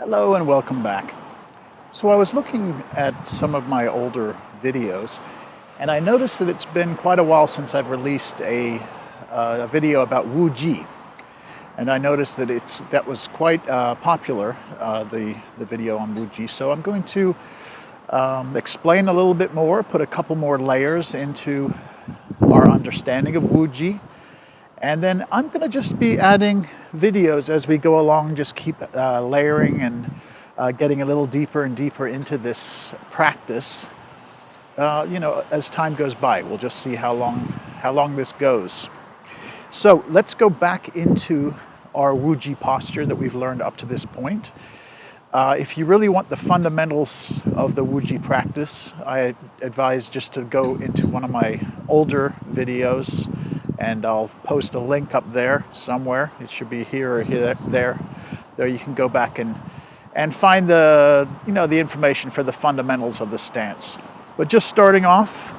Hello and welcome back. So I was looking at some of my older videos and I noticed that it's been quite a while since I've released a video about Wuji. And I noticed that that was quite popular, the video on Wuji. So I'm going to explain a little bit more, put a couple more layers into our understanding of Wuji. And then I'm going to just be adding videos as we go along, just keep layering and getting a little deeper and deeper into this practice. As time goes by, we'll just see how long this goes. So let's go back into our Wuji posture that we've learned up to this point. If you really want the fundamentals of the Wuji practice, I advise just to go into one of my older videos, and I'll post a link up there somewhere. It should be here or here, there. There you can go back and find the information for the fundamentals of the stance. But just starting off,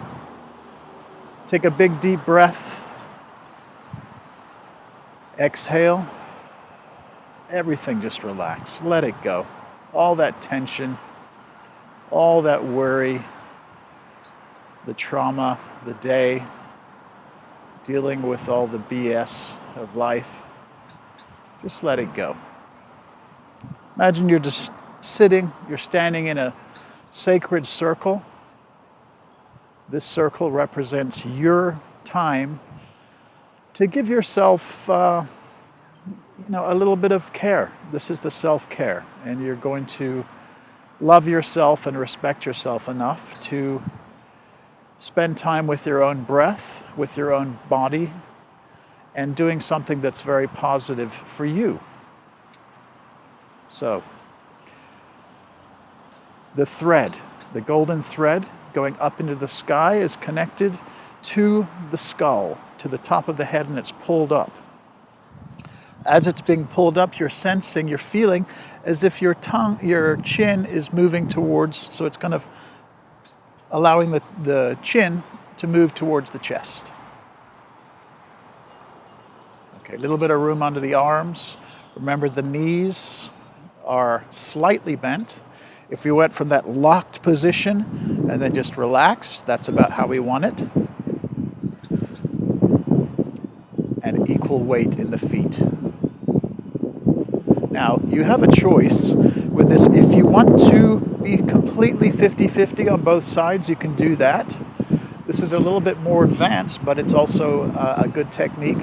take a big deep breath. Exhale. Everything just relax. Let it go. All that tension, all that worry, the trauma, the day, dealing with all the BS of life, just let it go. Imagine you're just you're standing in a sacred circle. This circle represents your time to give yourself, a little bit of care. This is the self-care, and you're going to love yourself and respect yourself enough to spend time with your own breath, with your own body, and doing something that's very positive for you. So, the golden thread going up into the sky is connected to the skull, to the top of the head, and it's pulled up. As it's being pulled up, you're feeling as if your chin is moving towards, so it's kind of allowing the chin to move towards the chest. Okay, a little bit of room under the arms. Remember, the knees are slightly bent. If we went from that locked position and then just relaxed, that's about how we want it. And equal weight in the feet. Now, you have a choice with this. If you want to be completely 50-50 on both sides, you can do that. This is a little bit more advanced, but it's also a good technique.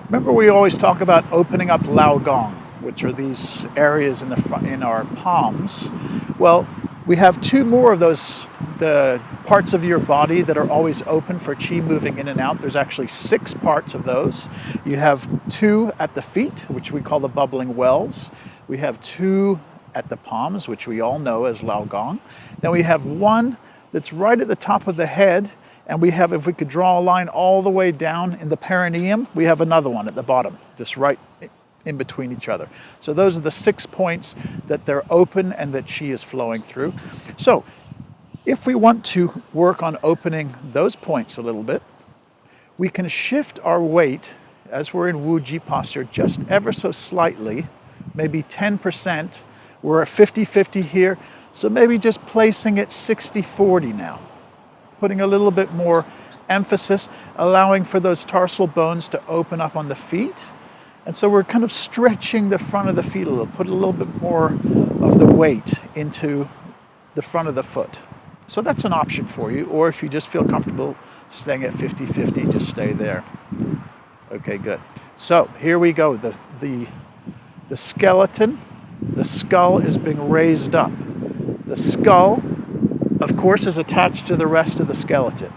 Remember, we always talk about opening up Lao Gong, which are these areas in our palms. Well, we have two more of those, the parts of your body that are always open for qi moving in and out. There's actually 6 parts of those. You have 2 at the feet, which we call the bubbling wells. We have 2 at the palms, which we all know as Lao Gong. Then we have 1 that's right at the top of the head, and we have, if we could draw a line all the way down in the perineum, we have another one at the bottom, just right in between each other. So those are the 6 points that they're open and that qi is flowing through. So if we want to work on opening those points a little bit, we can shift our weight as we're in Wuji posture just ever so slightly, maybe 10%. We're at 50-50 here, so maybe just placing it 60-40 now. Putting a little bit more emphasis, allowing for those tarsal bones to open up on the feet. And so we're kind of stretching the front of the feet a little, put a little bit more of the weight into the front of the foot. So that's an option for you, or if you just feel comfortable staying at 50-50, just stay there. Okay, good. So here we go, the skeleton, the skull is being raised up. The skull, of course, is attached to the rest of the skeleton.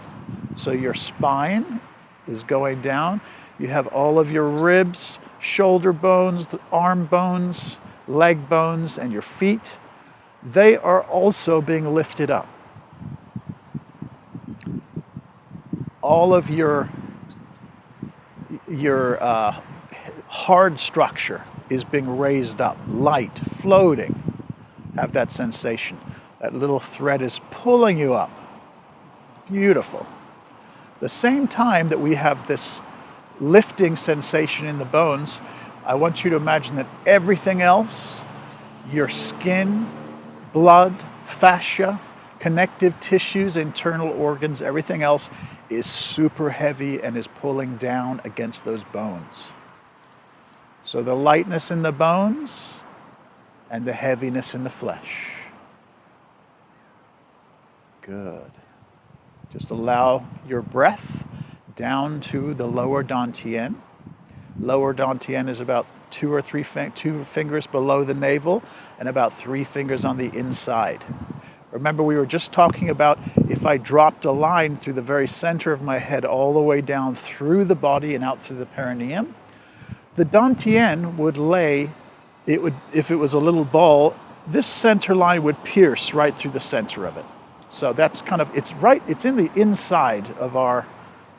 So your spine is going down. You have all of your ribs, shoulder bones, arm bones, leg bones, and your feet. They are also being lifted up. All of your hard structure is being raised up, light, floating. Have that sensation. That little thread is pulling you up. Beautiful. The same time that we have this lifting sensation in the bones, I want you to imagine that everything else your skin, blood, fascia, connective tissues, internal organs, everything else is super heavy and is pulling down against those bones. So the lightness in the bones and the heaviness in the flesh. Good. Just allow your breath down to the lower Dantian. Lower Dantian is about two fingers below the navel and about 3 fingers on the inside. Remember, we were just talking about if I dropped a line through the very center of my head all the way down through the body and out through the perineum, the Dantian would lay, if it was a little ball, this center line would pierce right through the center of it. So that's kind of, it's in the inside of our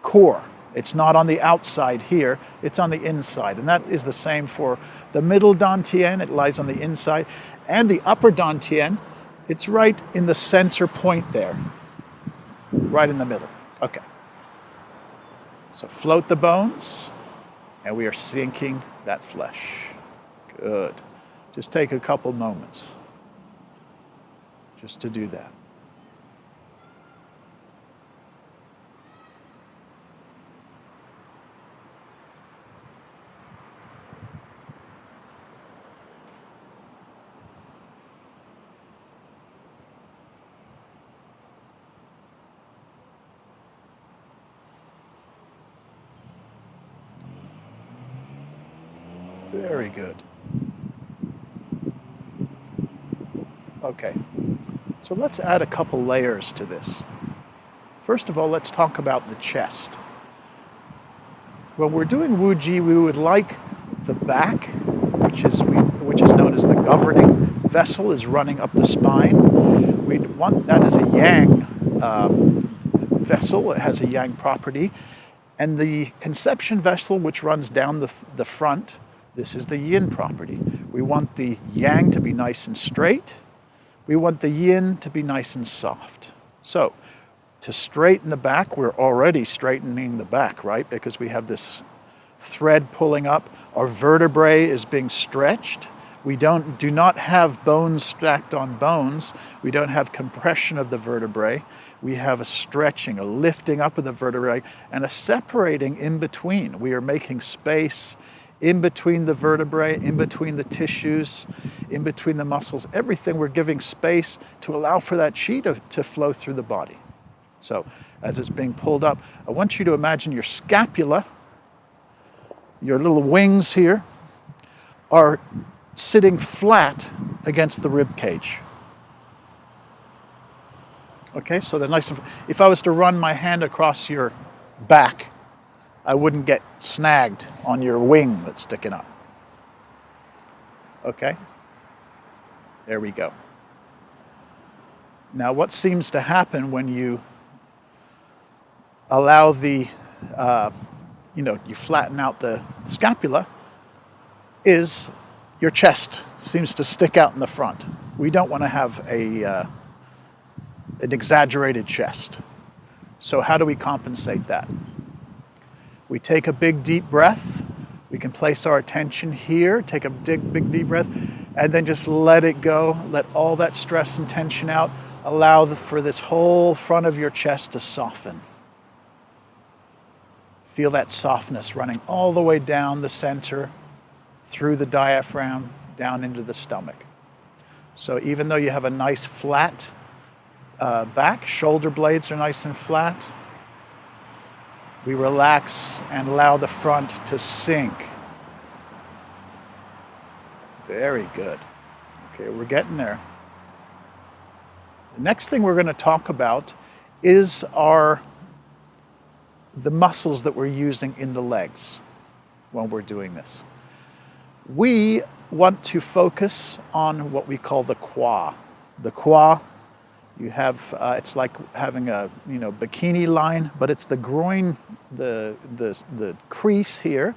core. It's not on the outside here, it's on the inside. And that is the same for the middle Dantian, it lies on the inside. And the upper Dantian, it's right in the center point there, right in the middle. Okay. So float the bones, and we are sinking that flesh. Good. Just take a couple moments just to do that. Very good. Okay, so let's add a couple layers to this. First of all, let's talk about the chest. When we're doing Wuji, we would like the back, which is known as the governing vessel, is running up the spine. We want that as a yang vessel. It has a yang property. And the conception vessel, which runs down the front, this is the yin property. We want the yang to be nice and straight. We want the yin to be nice and soft. So, to straighten the back, we're already straightening the back, right? Because we have this thread pulling up. Our vertebrae is being stretched. We do not have bones stacked on bones. We don't have compression of the vertebrae. We have a stretching, a lifting up of the vertebrae, and a separating in between. We are making space in between the vertebrae, in between the tissues, in between the muscles, everything. We're giving space to allow for that chi to flow through the body. So as it's being pulled up, I want you to imagine your scapula, your little wings here, are sitting flat against the rib cage. Okay, so they're nice. If I was to run my hand across your back, I wouldn't get snagged on your wing that's sticking up. Okay? There we go. Now, what seems to happen when you allow you flatten out the scapula is your chest seems to stick out in the front. We don't want to have an exaggerated chest. So how do we compensate that? We take a big deep breath. We can place our attention here, take a big deep breath, and then just let it go. Let all that stress and tension out. Allow for this whole front of your chest to soften. Feel that softness running all the way down the center, through the diaphragm, down into the stomach. So even though you have a nice flat back, shoulder blades are nice and flat, we relax and allow the front to sink. Very good. Okay, we're getting there. The next thing we're going to talk about is the muscles that we're using in the legs when we're doing this. We want to focus on what we call the qua. The qua, you have, it's like having a bikini line, but it's the groin, the crease here.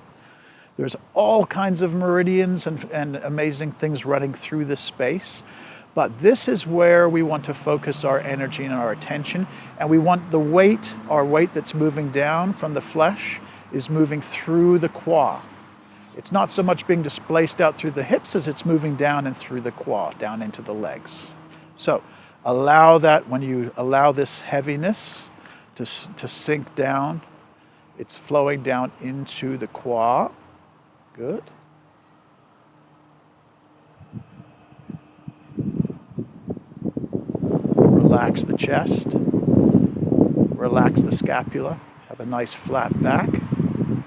There's all kinds of meridians and amazing things running through this space. But this is where we want to focus our energy and our attention. And we want our weight that's moving down from the flesh is moving through the qua. It's not so much being displaced out through the hips as it's moving down and through the quad, down into the legs. So allow that, when you allow this heaviness to sink down, it's flowing down into the quad. Good. Relax the chest. Relax the scapula. Have a nice flat back.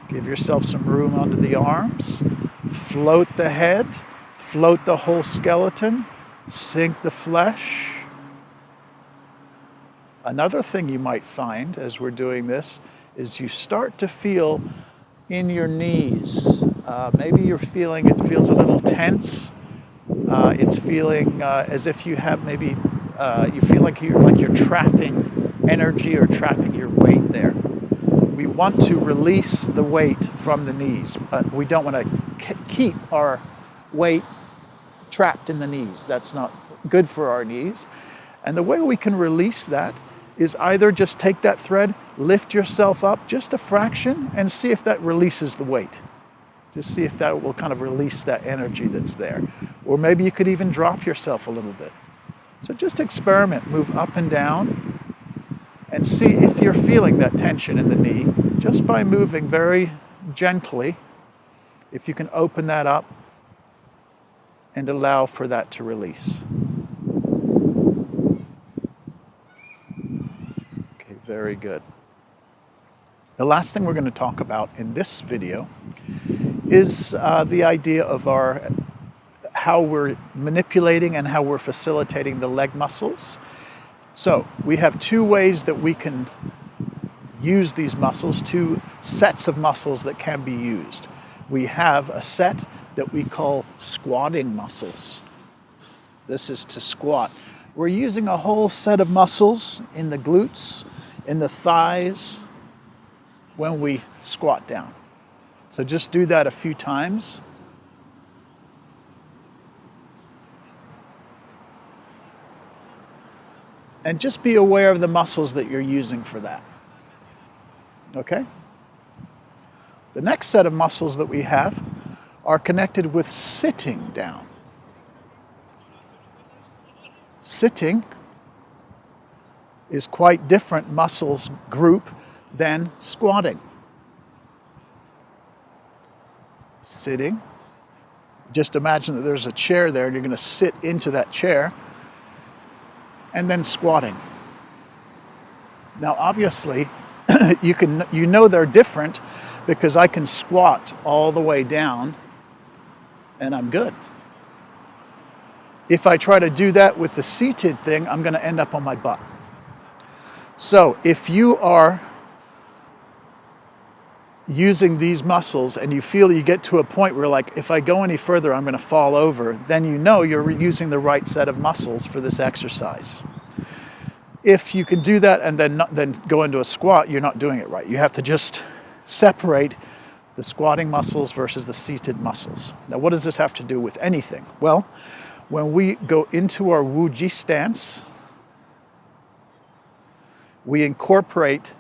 Give yourself some room under the arms. Float the head. Float the whole skeleton. Sink the flesh. Another thing you might find as we're doing this is you start to feel in your knees. Maybe you're feeling it feels a little tense. It's feeling as if you have maybe you feel like you're trapping energy or trapping your weight there. We want to release the weight from the knees. We don't want to keep our weight trapped in the knees. That's not good for our knees. And the way we can release that is either just take that thread, lift yourself up just a fraction, and see if that releases the weight. Just see if that will kind of release that energy that's there. Or maybe you could even drop yourself a little bit. So just experiment, move up and down, and see if you're feeling that tension in the knee, just by moving very gently, if you can open that up and allow for that to release. Okay, very good. The last thing we're going to talk about in this video is the idea of how we're manipulating and how we're facilitating the leg muscles. So we have two ways that we can use these muscles, two sets of muscles that can be used. We have a set that we call squatting muscles. This is to squat. We're using a whole set of muscles in the glutes, in the thighs, when we squat down. So just do that a few times. And just be aware of the muscles that you're using for that. Okay? The next set of muscles that we have are connected with sitting down. Sitting is quite different muscles group than squatting. Sitting, just imagine that there's a chair there and you're going to sit into that chair. And then squatting. Now, obviously, you know they're different because I can squat all the way down and I'm good. If I try to do that with the seated thing, I'm going to end up on my butt. So if you are using these muscles and you feel you get to a point where like, if I go any further, I'm going to fall over, then you know you're using the right set of muscles for this exercise. If you can do that and then go into a squat, you're not doing it right. You have to just separate the squatting muscles versus the seated muscles. Now, what does this have to do with anything? Well, when we go into our Wuji Stance, we incorporate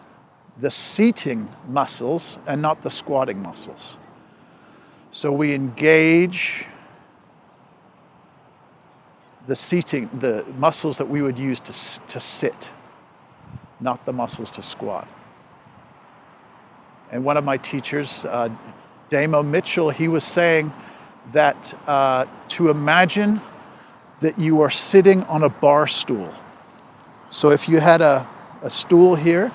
the seating muscles and not the squatting muscles. So we engage the muscles that we would use to sit, not the muscles to squat. And one of my teachers, Damo Mitchell, he was saying that to imagine that you are sitting on a bar stool. So if you had a stool here,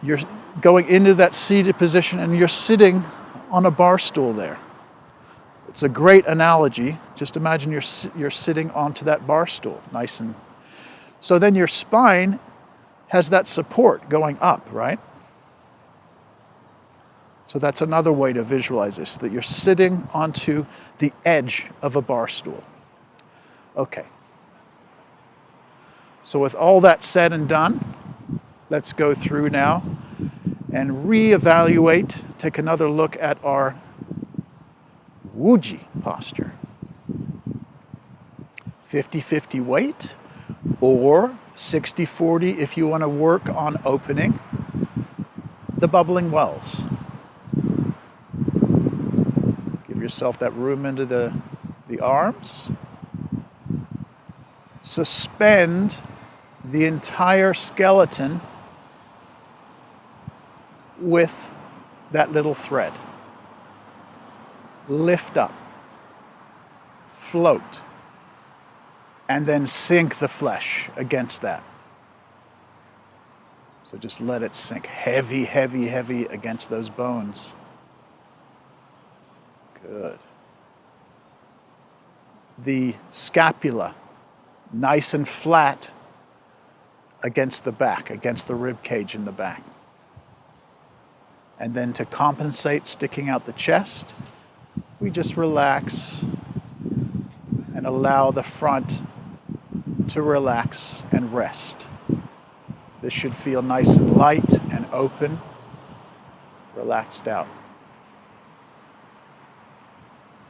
you're going into that seated position and you're sitting on a bar stool there. It's a great analogy. Just imagine you're sitting onto that bar stool, nice and... So then your spine has that support going up, right? So that's another way to visualize this, that you're sitting onto the edge of a bar stool. Okay. So with all that said and done, let's go through now and reevaluate, take another look at our Wuji posture. 50-50 weight, or 60-40 if you want to work on opening the bubbling wells. yourself that room into the arms. Suspend the entire skeleton with that little thread. Lift up, float, and then sink the flesh against that. So just let it sink heavy, heavy, heavy against those bones. Good. The scapula, nice and flat against the back, against the rib cage in the back. And then to compensate sticking out the chest, we just relax and allow the front to relax and rest. This should feel nice and light and open, relaxed out.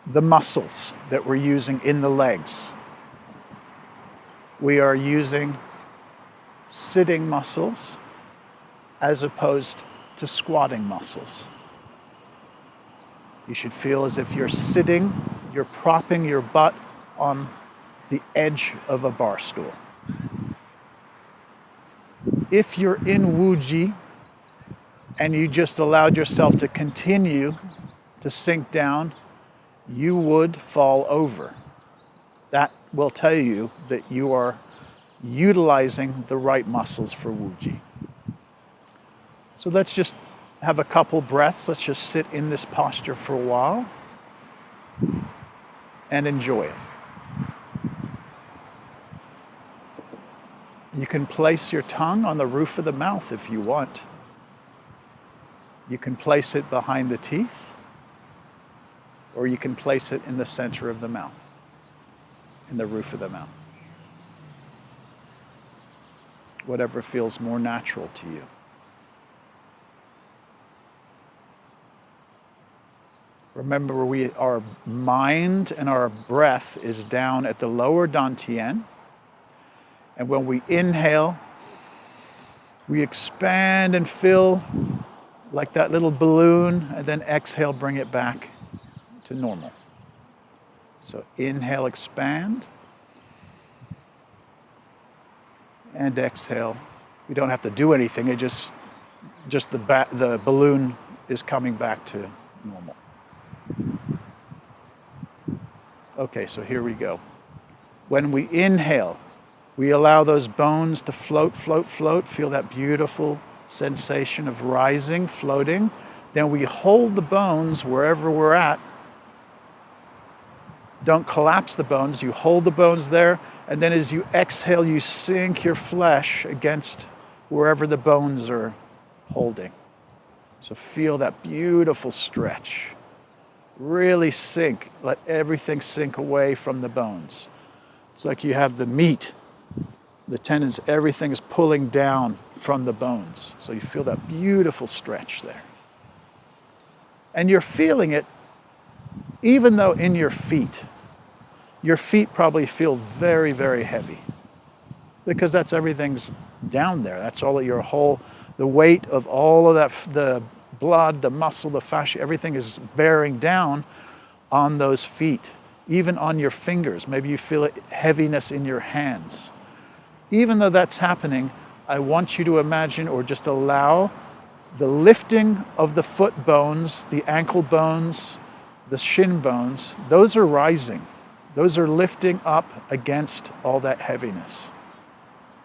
The muscles that we're using in the legs. We are using sitting muscles as opposed to squatting muscles. You should feel as if you're sitting, you're propping your butt on the edge of a bar stool. If you're in Wuji and you just allowed yourself to continue to sink down, you would fall over. That will tell you that you are utilizing the right muscles for Wuji. So let's just have a couple breaths. Let's just sit in this posture for a while and enjoy it. You can place your tongue on the roof of the mouth if you want. You can place it behind the teeth, or you can place it in the center of the mouth, in the roof of the mouth. Whatever feels more natural to you. Remember, our mind and our breath is down at the lower Dantian. And when we inhale, we expand and fill like that little balloon, and then exhale, bring it back to normal. So inhale, expand, and exhale. We don't have to do anything. It just the balloon is coming back to normal. Okay, so here we go. When we inhale, we allow those bones to float, float, float. Feel that beautiful sensation of rising, floating. Then we hold the bones wherever we're at. Don't collapse the bones. You hold the bones there, and then as you exhale, you sink your flesh against wherever the bones are holding. So feel that beautiful stretch. Really sink. Let everything sink away from the bones. It's like you have the meat, the tendons, everything is pulling down from the bones. So you feel that beautiful stretch there. And you're feeling it even though in your feet probably feel very, very heavy, because that's everything's down there. That's all of your whole, the weight of all of that, the blood, the muscle, the fascia, everything is bearing down on those feet, even on your fingers. Maybe you feel heaviness in your hands. Even though that's happening, I want you to imagine or just allow the lifting of the foot bones, the ankle bones, the shin bones. Those are rising. Those are lifting up against all that heaviness.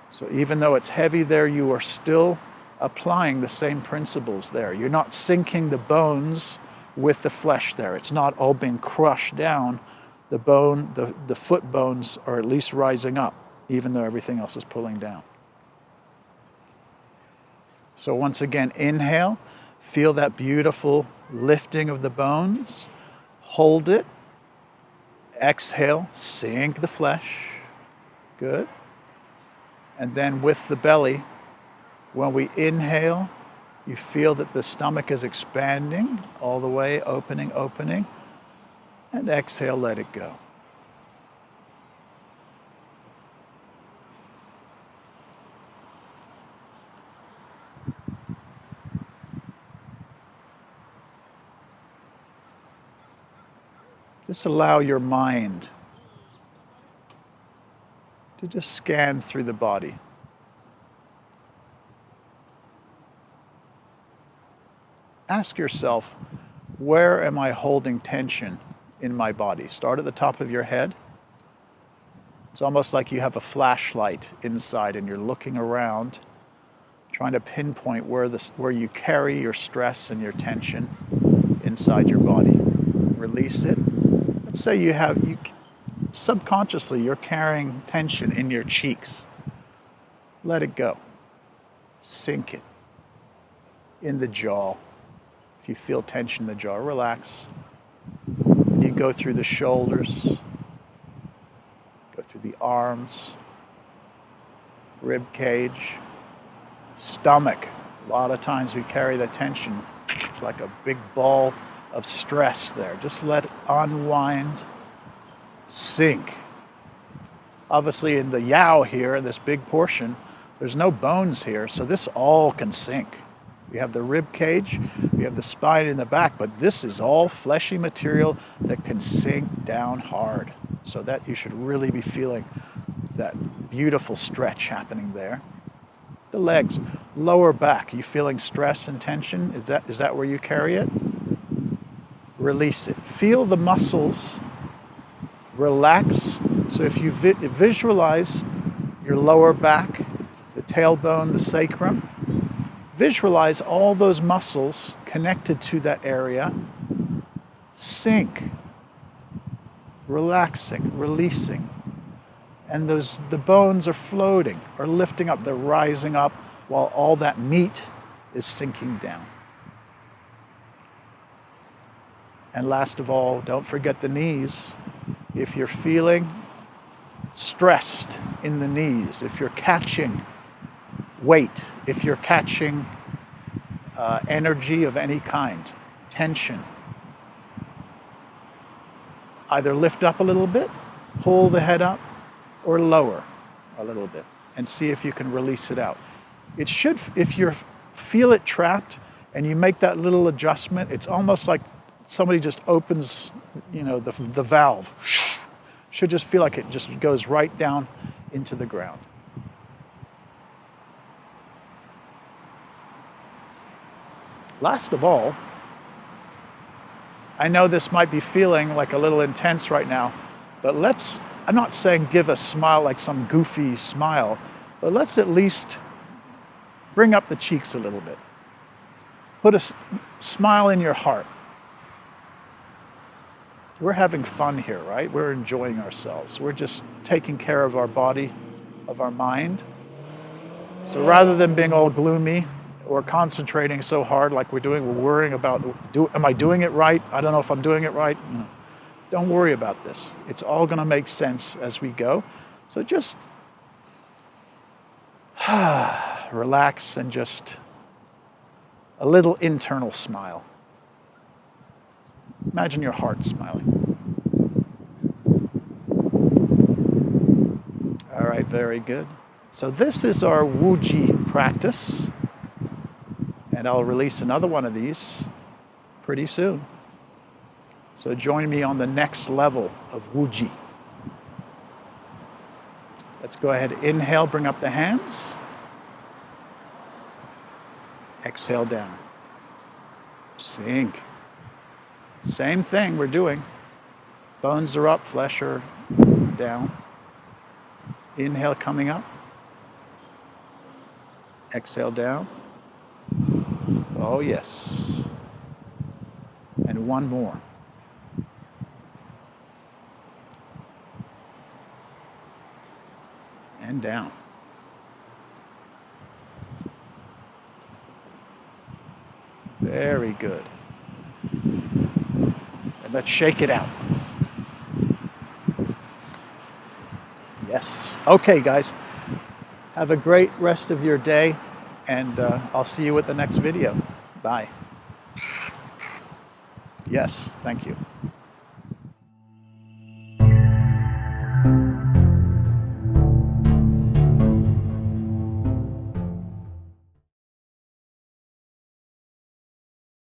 So even though it's heavy there, you are still applying the same principles there. You're not sinking the bones with the flesh there. It's not all being crushed down. The bone, the foot bones are at least rising up, even though everything else is pulling down. So once again, inhale, feel that beautiful lifting of the bones, hold it, exhale, sink the flesh, good. And then with the belly, when we inhale, you feel that the stomach is expanding all the way, opening, opening, and exhale, let it go. Just allow your mind to just scan through the body. Ask yourself, where am I holding tension in my body? Start at the top of your head. It's almost like you have a flashlight inside and you're looking around, trying to pinpoint where you carry your stress and your tension inside your body. Release it. Let's say subconsciously you're carrying tension in your cheeks. Let it go. Sink it in the jaw. If you feel tension in the jaw, relax. And you go through the shoulders, go through the arms, rib cage, stomach. A lot of times we carry that tension like a big ball of stress there. Just let it unwind, sink. Obviously in the yao here, this big portion, there's no bones here, so this all can sink. We have the rib cage, we have the spine in the back, but this is all fleshy material that can sink down hard. So that you should really be feeling that beautiful stretch happening there. The legs, lower back, you feeling stress and tension? Is that where you carry it? Release it. Feel the muscles relax. So if you visualize your lower back, the tailbone, the sacrum, visualize all those muscles connected to that area, sink, relaxing, releasing. And the bones are floating or lifting up, they're rising up while all that meat is sinking down. And last of all, don't forget the knees. If you're feeling stressed in the knees, if you're catching weight, if you're catching energy of any kind, tension, either lift up a little bit, pull the head up, or lower a little bit and see if you can release it out. It should, if you feel it trapped and you make that little adjustment, it's almost like somebody just opens, the valve. Should just feel like it just goes right down into the ground. Last of all, I know this might be feeling like a little intense right now, but I'm not saying give a smile like some goofy smile, but let's at least bring up the cheeks a little bit. Put a smile in your heart. We're having fun here, right? We're enjoying ourselves. We're just taking care of our body, of our mind. So rather than being all gloomy or concentrating so hard like we're worrying about, am I doing it right? I don't know if I'm doing it right. No. Don't worry about this. It's all going to make sense as we go. So just relax and just a little internal smile. Imagine your heart smiling. All right, very good. So this is our Wuji practice. And I'll release another one of these pretty soon. So join me on the next level of Wuji. Let's go ahead, inhale, bring up the hands. Exhale down. Sink. Same thing we're doing. Bones are up, flesh are down. Inhale coming up. Exhale down. Oh yes. And one more. And down. Very good. And let's shake it out. Yes. Okay, guys. Have a great rest of your day, and I'll see you at the next video. Bye. Yes, thank you.